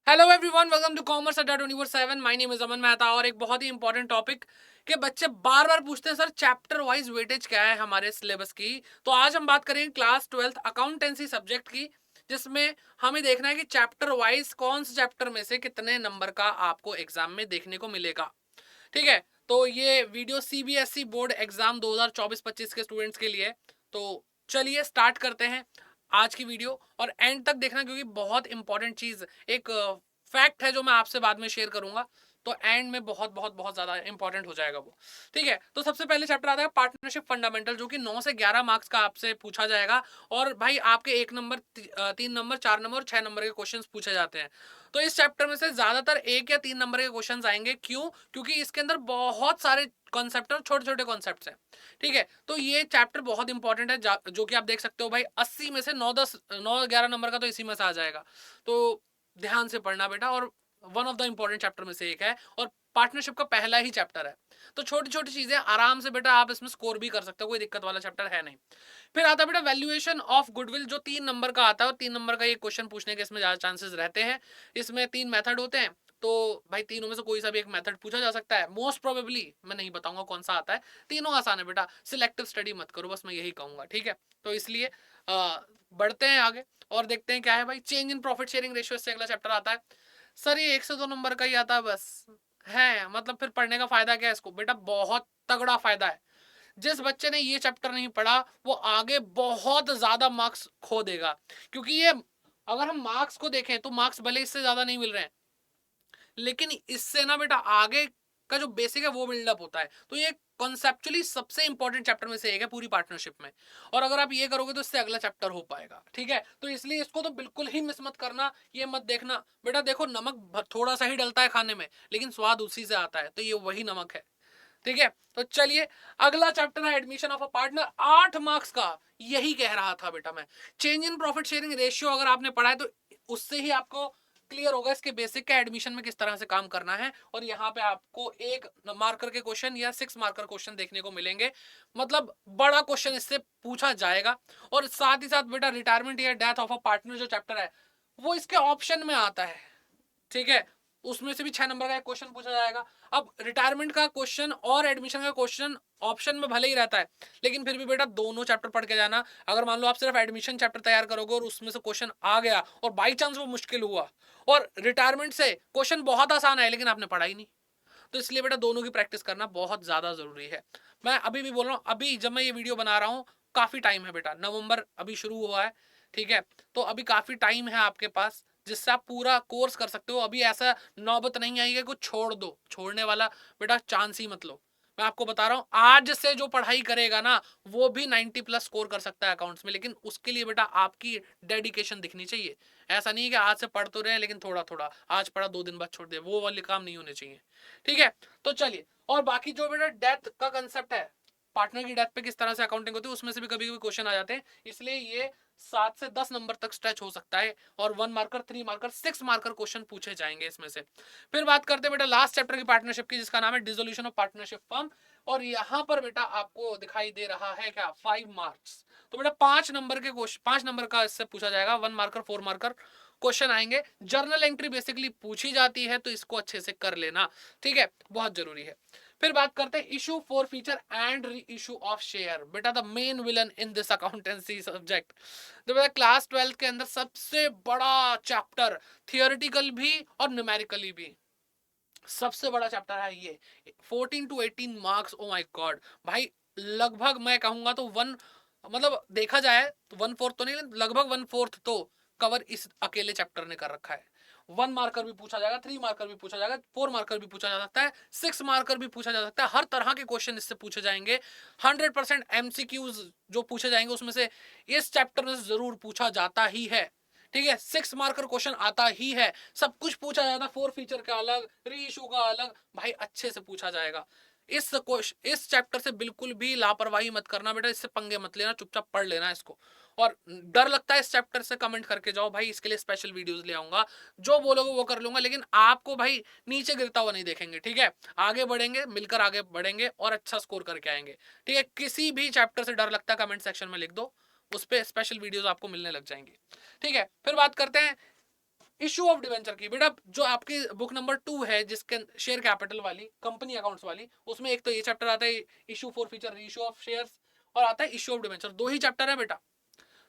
Hello everyone, welcome to commerce Adda 24/7। My name is Aman Mehta. और एक बहुत ही इंपॉर्टेंट टॉपिक के बच्चे बार बार पूछते हैं, सर चैप्टर वाइज वेटेज क्या है हमारे सिलेबस की। तो आज हम बात करेंगे क्लास 12th अकाउंटेंसी सब्जेक्ट की, जिसमें हमें देखना है कि चैप्टर वाइज कौन से चैप्टर में से कितने नंबर का आपको एग्जाम में देखने को मिलेगा। ठीक है, तो ये वीडियो सीबीएसई बोर्ड एग्जाम 2024-25 के स्टूडेंट्स के लिए है। तो चलिए स्टार्ट करते हैं आज की वीडियो, और एंड तक देखना क्योंकि बहुत इंपॉर्टेंट चीज, एक फैक्ट है जो मैं आपसे बाद में शेयर करूंगा। तो एंड में बहुत बहुत बहुत ज्यादा इंपॉर्टेंट हो जाएगा वो। ठीक है, तो सबसे पहले चैप्टर आता है पार्टनरशिप फंडामेंटल, जो कि 9 से 11 मार्क्स का आपसे पूछा जाएगा। और भाई आपके 1 नंबर, 3 नंबर, 4 नंबर और 6 नंबर के क्वेश्चंस पूछे जाते हैं। तो इस चैप्टर में से ज्यादातर 1 या 3 नंबर के क्वेश्चंस आएंगे। क्यों? क्योंकि इसके अंदर बहुत सारे कॉन्सेप्ट और छोटे छोटे कॉन्सेप्ट हैं। ठीक है, तो ये चैप्टर बहुत इंपॉर्टेंट है, जो कि आप देख सकते हो भाई 80 में से 9-11 नंबर का तो इसी में से आ जाएगा। तो ध्यान से पढ़ना बेटा, और one of the important chapter में से एक है, और पार्टनरशिप का पहला ही चैप्टर है। तो छोटी छोटी चीजें आराम से बेटा आप इसमें स्कोर भी कर सकते हो, कोई दिक्कत वाला चैप्टर है नहीं। फिर आता है बेटा वैल्यूएशन ऑफ गुडविल, जो 3 नंबर का आता है, और 3 नंबर का ये क्वेश्चन पूछने के इसमें ज्यादा चांसेस रहते हैं। इसमें 3 मेथड होते हैं। तो भाई तीनों में से कोई सा भी एक मेथड पूछा जा सकता है। मोस्ट प्रोबेबली मैं नहीं बताऊंगा कौन सा आता है, तीनों आसान है बेटा। सिलेक्टिव स्टडी मत करो, बस मैं यही कहूंगा। ठीक है, तो इसलिए बढ़ते हैं आगे और देखते हैं क्या है भाई। Change in profit sharing ratio से अगला चैप्टर आता है। सर ये 1 से 2 नंबर का ही आता है बस, है मतलब फिर पढ़ने का फायदा क्या है इसको? बेटा बहुत तगड़ा फायदा है। जिस बच्चे ने ये चैप्टर नहीं पढ़ा वो आगे बहुत ज्यादा मार्क्स खो देगा। क्योंकि ये, अगर हम मार्क्स को देखें तो मार्क्स भले इससे ज्यादा नहीं मिल रहे हैं, लेकिन इससे ना बेटा आगे का जो बेसिक है वो बिल्डअप होता है। तो ये कॉन्सेप्चुअली सबसे इंपॉर्टेंट चैप्टर में से एक है पूरी पार्टनरशिप में। और अगर आप ये करोगे तो इससे अगला चैप्टर हो पाएगा। ठीक है, तो इसलिए इसको तो बिल्कुल ही मिस मत करना। ये मत देखना बेटा, देखो नमक थोड़ा सा ही डलता है खाने में, लेकिन स्वाद उसी से आता है। तो ये वही नमक है। ठीक है, तो चलिए अगला चैप्टर है admission of a partner, 8 marks का। यही कह रहा था बेटा मैं। Change in profit sharing ratio अगर आपने पढ़ा है तो उससे ही आपको क्लियर होगा इसके बेसिक का एडमिशन में किस तरह से काम करना है। और यहाँ पे आपको 1 मार्कर के क्वेश्चन या 6 मार्कर क्वेश्चन देखने को मिलेंगे। मतलब बड़ा क्वेश्चन इससे पूछा जाएगा। और साथ ही साथ बेटा रिटायरमेंट या डेथ ऑफ अ पार्टनर जो चैप्टर है वो इसके ऑप्शन में आता है। ठीक है, उसमें से भी 6 नंबर का एक क्वेश्चन पूछा जाएगा। अब रिटायरमेंट का क्वेश्चन और एडमिशन का क्वेश्चन ऑप्शन में भले ही रहता है, लेकिन फिर भी बेटा दोनों चैप्टर पढ़ के जाना। अगर मान लो आप सिर्फ एडमिशन चैप्टर तैयार करोगे और उसमें से क्वेश्चन आ गया और बाई चांस वो मुश्किल हुआ, और रिटायरमेंट से क्वेश्चन बहुत आसान है लेकिन आपने पढ़ा ही नहीं, तो इसलिए बेटा दोनों की प्रैक्टिस करना बहुत ज्यादा जरूरी है। मैं अभी भी बोल रहा हूँ, अभी जब मैं ये वीडियो बना रहा हूँ काफी टाइम है बेटा, नवंबर अभी शुरू हुआ है। ठीक है, तो अभी काफी टाइम है आपके पास जिससे आप पूरा कोर्स कर सकते हो। अभी ऐसा नौबत नहीं आई है कुछ छोड़ दो, छोड़ने वाला बेटा चांस ही मत लो। मैं आपको बता रहा हूँ आज से जो पढ़ाई करेगा ना वो भी 90+ स्कोर कर सकता है अकाउंट्स में, लेकिन उसके लिए बेटा आपकी डेडिकेशन दिखनी चाहिए। ऐसा नहीं है कि आज से पढ़ तो रहे हैं लेकिन थोड़ा थोड़ा, आज पढ़ा 2 दिन बाद छोड़ दे, वो वाले काम नहीं होने चाहिए। ठीक है, तो चलिए, और बाकी जो बेटा डेथ का कंसेप्ट है, पार्टनर की डेथ पे किस तरह से अकाउंटिंग होती है, उसमें से भी कभी कभी क्वेश्चन आ जाते हैं। इसलिए ये 7 से 10 नंबर तक स्ट्रेच हो सकता है, और 1 मार्कर, 3 मार्कर, 6 मार्कर क्वेश्चन पूछे जाएंगे इसमें से। फिर बात करते हैं बेटा लास्ट चैप्टर की पार्टनरशिप की, जिसका नाम है डिसोल्यूशन ऑफ पार्टनरशिप फर्म। और यहां पर बेटा आपको दिखाई दे रहा है क्या, 5 मार्क्स। तो बेटा 5 नंबर के क्वेश्चन, 5 नंबर का इससे पूछा जाएगा। 1 मार्कर, 4 मार्कर क्वेश्चन आएंगे। जर्नल एंट्री बेसिकली पूछी जाती है, तो इसको अच्छे से कर लेना। ठीक है, बहुत जरूरी है। फिर बात करते हैं issue for feature and re issue of share, बेटा the main villain in this accountancy subject. तो बेटा क्लास 12 के अंदर सबसे बड़ा चैप्टर, थियोरिटिकल भी और न्यूमेरिकली भी सबसे बड़ा चैप्टर है ये। 14 to 18 marks, oh my God भाई। लगभग मैं कहूंगा तो वन, मतलब देखा जाए तो 1/4 तो नहीं, लगभग 1/4 तो कवर इस अकेले चैप्टर ने कर रखा है। 1 मार्कर भी पूछा जाएगा, 3 मार्कर भी पूछा जाएगा, 4 मार्कर भी पूछा जा सकता है, 6 मार्कर भी पूछा जा सकता है। हर तरह के क्वेश्चन इससे पूछे जाएंगे। 100% एमसीक्यूज जो पूछे जाएंगे उसमें से इस चैप्टर में से जरूर पूछा जाता ही है। ठीक है, 6 मार्कर क्वेश्चन आता ही है। सब कुछ पूछा जाता है, 4 फीचर का अलग, री इशू का अलग, भाई अच्छे से पूछा जाएगा। इस चैप्टर से बिल्कुल भी लापरवाही मत करना बेटा, इससे पंगे मत लेना, चुपचाप पढ़ लेना इसको। और डर लगता है इस चैप्टर से, कमेंट करके जाओ भाई, इसके लिए स्पेशल वीडियोस ले आऊंगा। जो बोलोगे वो कर लूंगा, लेकिन आपको भाई नीचे गिरता हुआ नहीं देखेंगे। ठीक है, आगे बढ़ेंगे, मिलकर आगे बढ़ेंगे और अच्छा स्कोर करके आएंगे। ठीक है, किसी भी चैप्टर से डर लगता है कमेंट सेक्शन में लिख दो, उस पर स्पेशल वीडियोस आपको मिलने लग जाएंगी। ठीक है, फिर बात करते हैं इशू ऑफ डिवेंचर की बेटा जो आपकी बुक नंबर 2 है जिसके शेयर कैपिटल वाली कंपनी अकाउंट्स वाली, उसमें एक तो ये चैप्टर आता है issue for future reissue of shares, और आता है इशू ऑफ डिवेंचर। दो ही चैप्टर है बेटा,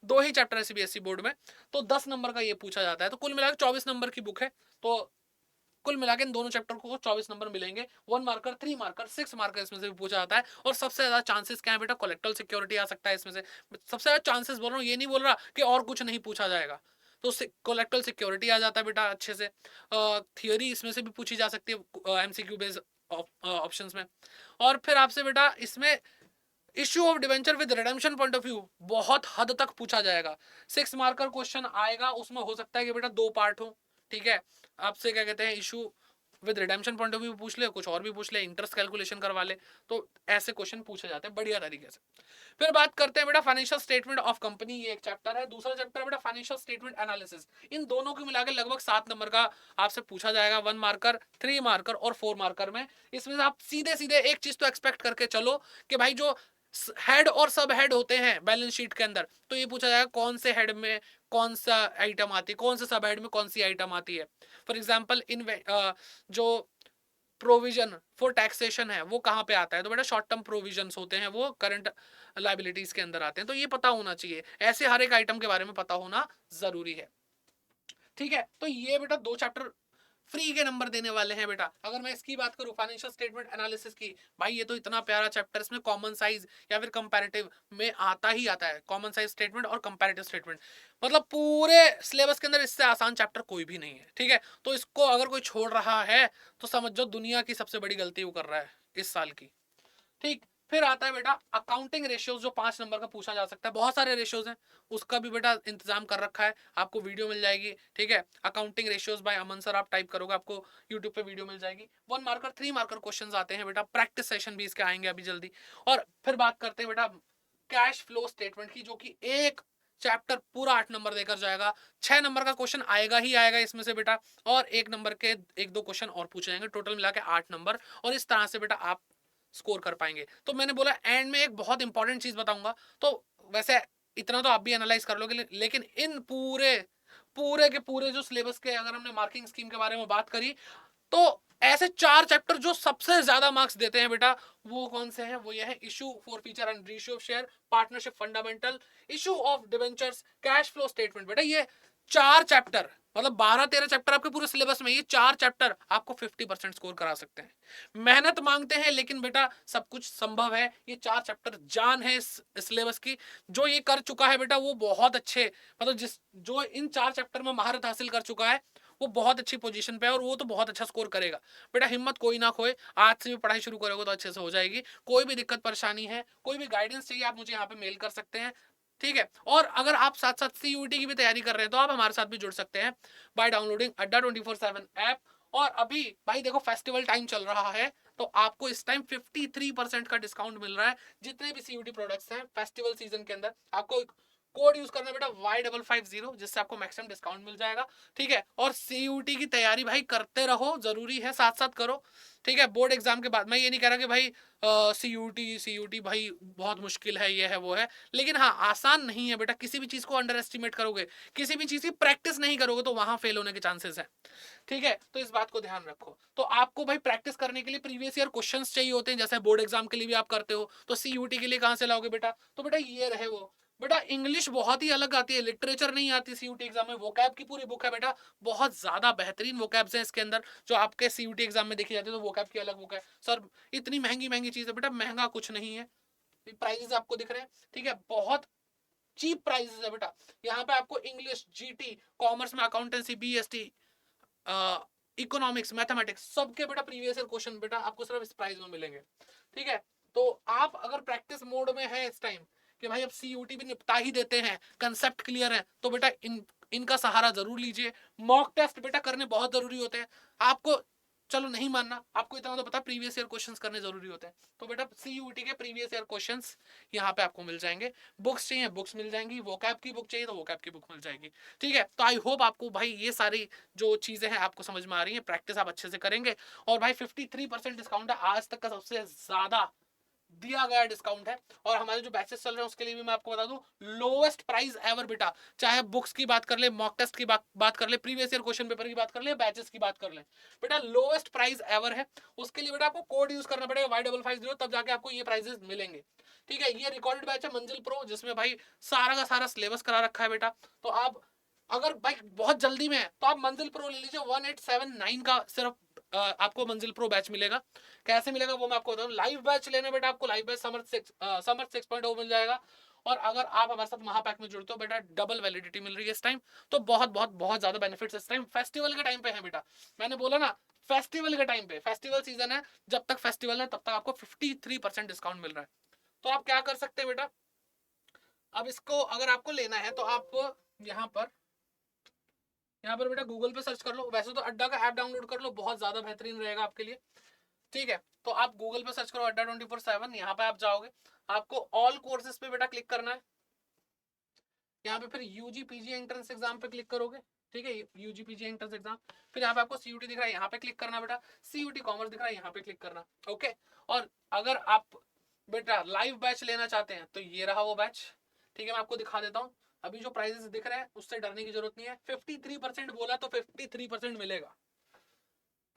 दो ही चैप्टर है सीबीएसई बोर्ड में, तो 10 नंबर का ये पूछा जाता है। तो कुल मिलाकर 24 नंबर की बुक है, तो कुल मिला के इन दोनों चैप्टर को 24 नंबर मिलेंगे। 1 मार्कर, 3 मार्कर, 6 मार्कर इसमें से भी पूछा जाता है। और सबसे ज्यादा चांसेस क्या है बेटा, कोलेक्टरल सिक्योरिटी आ सकता है इसमें से। सबसे ज्यादा चांसेस बोल रहा हूँ, ये नहीं बोल रहा कि और कुछ नहीं पूछा जाएगा। तो कोलेक्टरल सिक्योरिटी आ जाता है बेटा अच्छे से। थियोरी इसमें से भी पूछी जा सकती है एमसीक्यू बेस्ड ऑप्शंस में। और फिर आपसे बेटा इसमें issue of debenture with redemption point of view बहुत हद तक पूछा जाएगा। 6 मार्कर क्वेश्चन आएगा, उसमें हो सकता है कि बेटा 2 पार्ट हो, ठीक है। आपसे क्या कहते हैं, issue with redemption point of view पूछ ले, कुछ और भी पूछ ले, इंटरेस्ट कैलकुलेशन करवा ले, तो ऐसे क्वेश्चन पूछे जाते हैं बढ़िया तरीके से। फिर बात करते हैं बेटा फाइनेंशियल स्टेटमेंट ऑफ कंपनी, ये एक चैप्टर है। दूसरा चैप्टर है बेटा फाइनेंशियल स्टेटमेंट एनालिसिस। इन दोनों को मिलाकर लगभग 7 नंबर का आपसे पूछा जाएगा, 1 मार्कर, 3 मार्कर और 4 मार्कर में। इसमें से आप सीधे सीधे एक चीज तो एक्सपेक्ट करके चलो कि भाई जो हेड और सब हेड होते हैं बैलेंस शीट के अंदर, तो ये पूछा जाएगा कौन से हेड में कौन सा आइटम आती है, कौन से सब हेड में कौन सी आइटम आती है। फॉर एग्जांपल इन जो प्रोविजन फॉर टैक्सेशन है वो कहाँ पे आता है, तो बेटा शॉर्ट टर्म प्रोविजंस होते हैं, वो करंट लाइबिलिटीज के अंदर आते हैं। तो ये पता होना चाहिए, ऐसे हर एक आइटम के बारे में पता होना जरूरी है, ठीक है। तो ये बेटा 2 चैप्टर फ्री के नंबर देने वाले हैं बेटा। अगर मैं इसकी बात करूं फाइनेंशियल स्टेटमेंट एनालिसिस की, भाई ये तो इतना प्यारा चैप्टर, इसमें कॉमन साइज या फिर कंपैरेटिव में आता ही आता है, कॉमन साइज स्टेटमेंट और कंपैरेटिव स्टेटमेंट। मतलब पूरे सिलेबस के अंदर इससे आसान चैप्टर कोई भी नहीं है, ठीक है। तो इसको अगर कोई छोड़ रहा है तो समझ जाओ दुनिया की सबसे बड़ी गलती वो कर रहा है इस साल की, ठीक। फिर आता है बेटा अकाउंटिंग रेशियोज, जो 5 नंबर का पूछा जा सकता है। बहुत सारे रेशियोज हैं, उसका भी बेटा इंतजाम कर रखा है, आपको वीडियो मिल जाएगी, ठीक है। अकाउंटिंग रेशियोज बाय अमन सर आप टाइप करोगे, आपको यूट्यूब पे वीडियो मिल जाएगी। 1 मार्कर, 3 मार्कर क्वेश्चंस आते हैं बेटा, प्रैक्टिस सेशन भी इसके आएंगे अभी जल्दी। और फिर बात करते हैं बेटा कैश फ्लो स्टेटमेंट की, जो कि एक चैप्टर पूरा 8 नंबर देकर जाएगा। 6 नंबर का क्वेश्चन आएगा ही आएगा इसमें से बेटा, और 1 नंबर के 1-2 क्वेश्चन और पूछे जाएंगे, टोटल मिला के 8 नंबर। और इस तरह से बेटा आप स्कोर कर पाएंगे। तो मैंने बोला एंड में एक बहुत इंपॉर्टेंट चीज बताऊंगा, तो वैसे इतना तो आप भी एनालाइज कर लोगे, लेकिन इन पूरे पूरे के पूरे जो सिलेबस के अगर हमने मार्किंग स्कीम के बारे में बात करी, तो ऐसे 4 चैप्टर जो सबसे ज्यादा मार्क्स देते हैं बेटा, वो कौन से हैं, वो ये है issue for future and reissue of share, partnership fundamental, issue of debentures, cash flow statement. बेटा ये 4 चैप्टर, मतलब 12-13 चैप्टर आपके पूरे सिलेबस में, ये 4 चैप्टर आपको 50% स्कोर करा सकते हैं। मेहनत मांगते हैं लेकिन बेटा सब कुछ संभव है। ये 4 चैप्टर जान है इस सिलेबस की। जो ये कर चुका है बेटा वो बहुत अच्छे, मतलब जिस जो इन 4 चैप्टर में महारत हासिल कर चुका है वो बहुत अच्छी पोजीशन पे है, और वो तो बहुत अच्छा स्कोर करेगा। बेटा हिम्मत कोई ना खोए, आज से भी पढ़ाई शुरू करोगे तो अच्छे से हो जाएगी। कोई भी दिक्कत परेशानी है, कोई भी गाइडेंस चाहिए, आप मुझे यहाँ पे मेल कर सकते हैं, ठीक है। और अगर आप साथ साथ सीयूटी की भी तैयारी कर रहे हैं तो आप हमारे साथ भी जुड़ सकते हैं बाय डाउनलोडिंग अड्डा 24/7 ऐप। और अभी भाई देखो फेस्टिवल टाइम चल रहा है, तो आपको इस टाइम 53% का डिस्काउंट मिल रहा है जितने भी सीयूटी प्रोडक्ट्स हैं फेस्टिवल सीजन के अंदर। आपको कोड यूज करना बेटा Y550, जिससे आपको मैक्सिमम डिस्काउंट मिल जाएगा, ठीक है। और सीयूटी की तैयारी भाई करते रहो, जरूरी है, साथ साथ करो, ठीक है। बोर्ड एग्जाम के बाद मैं ये नहीं कह रहा कि भाई सीयूटी भाई बहुत मुश्किल है, ये है वो है, लेकिन हाँ आसान नहीं है बेटा। किसी भी चीज को अंडर एस्टिमेट करोगे, किसी भी चीज की प्रैक्टिस नहीं करोगे तो वहां फेल होने के चांसेस है, ठीक है। तो इस बात को ध्यान रखो। तो आपको भाई प्रैक्टिस करने के लिए प्रीवियस ईयर क्वेश्चंस चाहिए होते हैं, जैसे बोर्ड एग्जाम के लिए भी आप करते हो, तो सीयूटी के लिए कहां से लाओगे बेटा, तो बेटा ये रहे वो। बेटा इंग्लिश बहुत ही अलग आती है, लिटरेचर नहीं आती सीयूटी एग्जाम में। वोकैब की पूरी बुक है बेटा, बहुत ज्यादा बेहतरीन वोकैब्स हैं इसके अंदर जो आपके सीयूटी एग्जाम में देखी जाती है। तो वोकैब की अलग बुक है सर, इतनी महंगी महंगी चीज है बेटा, महंगा कुछ नहीं है। प्राइजेस आपको दिख रहे हैं, ठीक है, बहुत चीप प्राइजेस है बेटा। यहाँ पे आपको इंग्लिश, जीटी, कॉमर्स में अकाउंटेंसी, बीएसटी, इकोनॉमिक्स, मैथमेटिक्स, सबके बेटा प्रीवियस ईयर क्वेश्चन बेटा आपको सिर्फ इस प्राइस में मिलेंगे, ठीक है। तो आप अगर प्रैक्टिस मोड में है इस टाइम कि भाई अब सीयूटी भी निपटा ही देते हैं, कंसेप्ट क्लियर है, तो बेटा इनका सहारा जरूर लीजिए। मॉक टेस्ट बेटा करने बहुत जरूरी होते हैं। आपको चलो नहीं मानना, आपको इतना तो पता प्रीवियस ईयर क्वेश्चंस करने जरूरी होते हैं, तो बेटा सीयूटी के प्रीवियस ईयर क्वेश्चंस यहाँ पे आपको मिल जाएंगे। बुक्स चाहिए बुक्स मिल जाएंगी, वोकैब की बुक चाहिए तो वोकैब की बुक मिल जाएगी, ठीक है। तो आई होप आपको भाई ये सारी जो चीजें हैं आपको समझ में आ रही है, प्रैक्टिस आप अच्छे से करेंगे। और भाई 53% डिस्काउंट है, आज तक का सबसे ज्यादा दिया गया डिस्काउंट है। और हमारे जो बैचेस चल रहे हैं उसके लिए भी मैं आपको बता दूं, लोएस्ट प्राइस एवर बेटा, चाहे बुक्स की बात कर ले, मॉक टेस्ट की बात कर ले, प्रीवियस ईयर क्वेश्चन पेपर की बात कर ले, बैचेस की बात कर ले, बेटा लोएस्ट प्राइस एवर है। उसके लिए बेटा आपको कोड यूज करना पड़ेगा Y550, तब जाके आपको ये प्राइजेस मिलेंगे। ठीक है, ये रिकॉर्डेड बैच है मंजिल प्रो, जिसमें भाई सारा का सारा सिलेबस करा रखा है बेटा। तो आप अगर भाई बहुत जल्दी में है तो आप मंजिल प्रो ले लीजिए, 1879 का सिर्फ आपको मंजिल प्रो बैच मिलेगा। कैसे मिलेगा वो मैं आपको बताऊं, लाइव बैच लेने बेटा आपको लाइव बैच समर 6.0 मिल जाएगा। और अगर आप हमारे साथ महापैक में जुड़ते हो बेटा, डबल वैलिडिटी मिल रही है इस टाइम। तो बहुत बहुत बहुत ज्यादा बेनिफिट्स इस टाइम फेस्टिवल के टाइम पे है बेटा। मैंने बोला ना, फेस्टिवल के टाइम पे, फेस्टिवल सीजन है, जब तक फेस्टिवल है तब तक आपको 53% डिस्काउंट मिल रहा है। तो आप क्या कर सकते हैं बेटा, अब इसको अगर आपको लेना है तो आप यहाँ पर बेटा गूगल पे सर्च कर लो। वैसे तो अड्डा का ऐप डाउनलोड कर लो, बहुत ज्यादा बेहतरीन रहेगा आपके लिए। ठीक है, तो आप गूगल पे सर्च करो अड्डा 24/7, यहाँ पे आप जाओगे, आपको ऑल कोर्सेज पे बेटा क्लिक करना है। यहाँ पे फिर यूजी पीजी एंट्रेंस एग्जाम पे क्लिक करोगे। ठीक है, यूजी पीजी एंट्रेंस एग्जाम, फिर यहाँ पे आपको सीयूटी दिख रहा है, यहाँ पे क्लिक करना बेटा। सीयूटी कॉमर्स दिख रहा है, यहाँ पे क्लिक करना। ओके, और अगर आप बेटा लाइव बैच लेना चाहते हैं तो ये रहा वो बैच। ठीक है, मैं आपको दिखा देता हूँ। अभी जो प्राइजेस दिख रहे हैं उससे डरने की जरूरत नहीं है, 53% बोला तो 53% मिलेगा।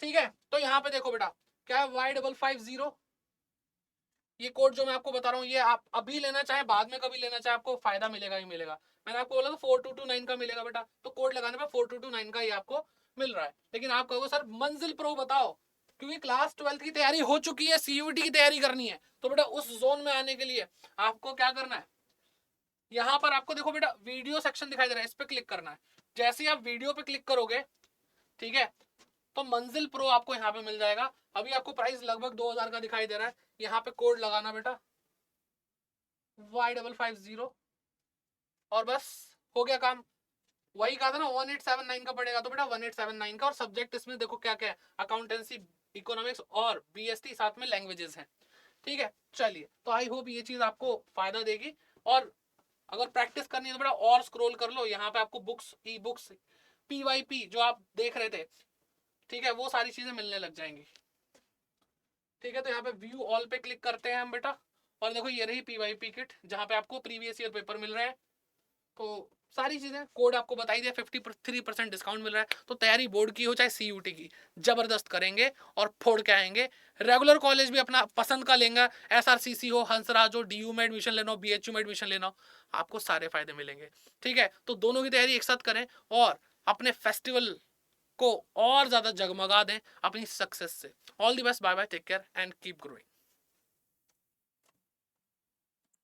ठीक है, तो यहाँ पे देखो बेटा, क्या है Y550, ये कोड जो मैं आपको बता रहा हूँ, ये आप अभी लेना चाहे बाद में कभी लेना चाहे, आपको फायदा मिलेगा ही मिलेगा। मैंने आपको बोला था 4229 का मिलेगा बेटा, तो कोड लगाने पर 4229 का ये आपको मिल रहा है। लेकिन आप कहोगे सर मंजिल प्रो बताओ, क्योंकि क्लास 12 की तैयारी हो चुकी है, सीयूटी की तैयारी करनी है, तो बेटा उस जोन में आने के लिए आपको क्या करना है, यहाँ पर आपको देखो बेटा वीडियो सेक्शन दिखाई दे रहा है, इस पर क्लिक करना है। जैसे ही आप वीडियो पे क्लिक करोगे, ठीक है, तो मंजिल प्रो आपको यहाँ पे मिल जाएगा। अभी आपको प्राइस लगभग 2000 का दिखाई दे रहा है। यहाँ पे कोड लगाना बेटा Y550, और बस हो गया काम। वही कहा था ना 1879 का पड़ेगा, तो बेटा 1879 का। और सब्जेक्ट इसमें देखो क्या क्या है, अकाउंटेंसी, इकोनॉमिक्स और बीएसटी, साथ में लैंग्वेजेस हैं। ठीक है, चलिए, तो आई होप ये चीज आपको फायदा देगी। और अगर प्रैक्टिस करनी है तो बेटा और स्क्रॉल कर लो, यहाँ पे आपको बुक्स, ई बुक्स, PYP जो आप देख रहे थे, ठीक है, वो सारी चीजें मिलने लग जाएंगी। ठीक है, तो यहाँ पे व्यू ऑल पे क्लिक करते हैं हम बेटा, और देखो ये रही PYP किट, जहाँ पे आपको प्रीवियस ईयर पेपर मिल रहे हैं। तो सारी चीजें, कोड आपको बताई दिया, 53% डिस्काउंट मिल रहा है। तो तैयारी बोर्ड की हो चाहे सीयूटी की, जबरदस्त करेंगे और फोड़ के आएंगे। रेगुलर कॉलेज भी अपना पसंद का लेंगे, SRCC हो, हंसराज हो, DU में एडमिशन लेना हो, BHU में एडमिशन लेना हो, आपको सारे फायदे मिलेंगे। ठीक है, तो दोनों की तैयारी एक साथ करें और अपने फेस्टिवल को और ज्यादा जगमगा दें अपनी सक्सेस से। All the best, bye bye, take care and keep growing.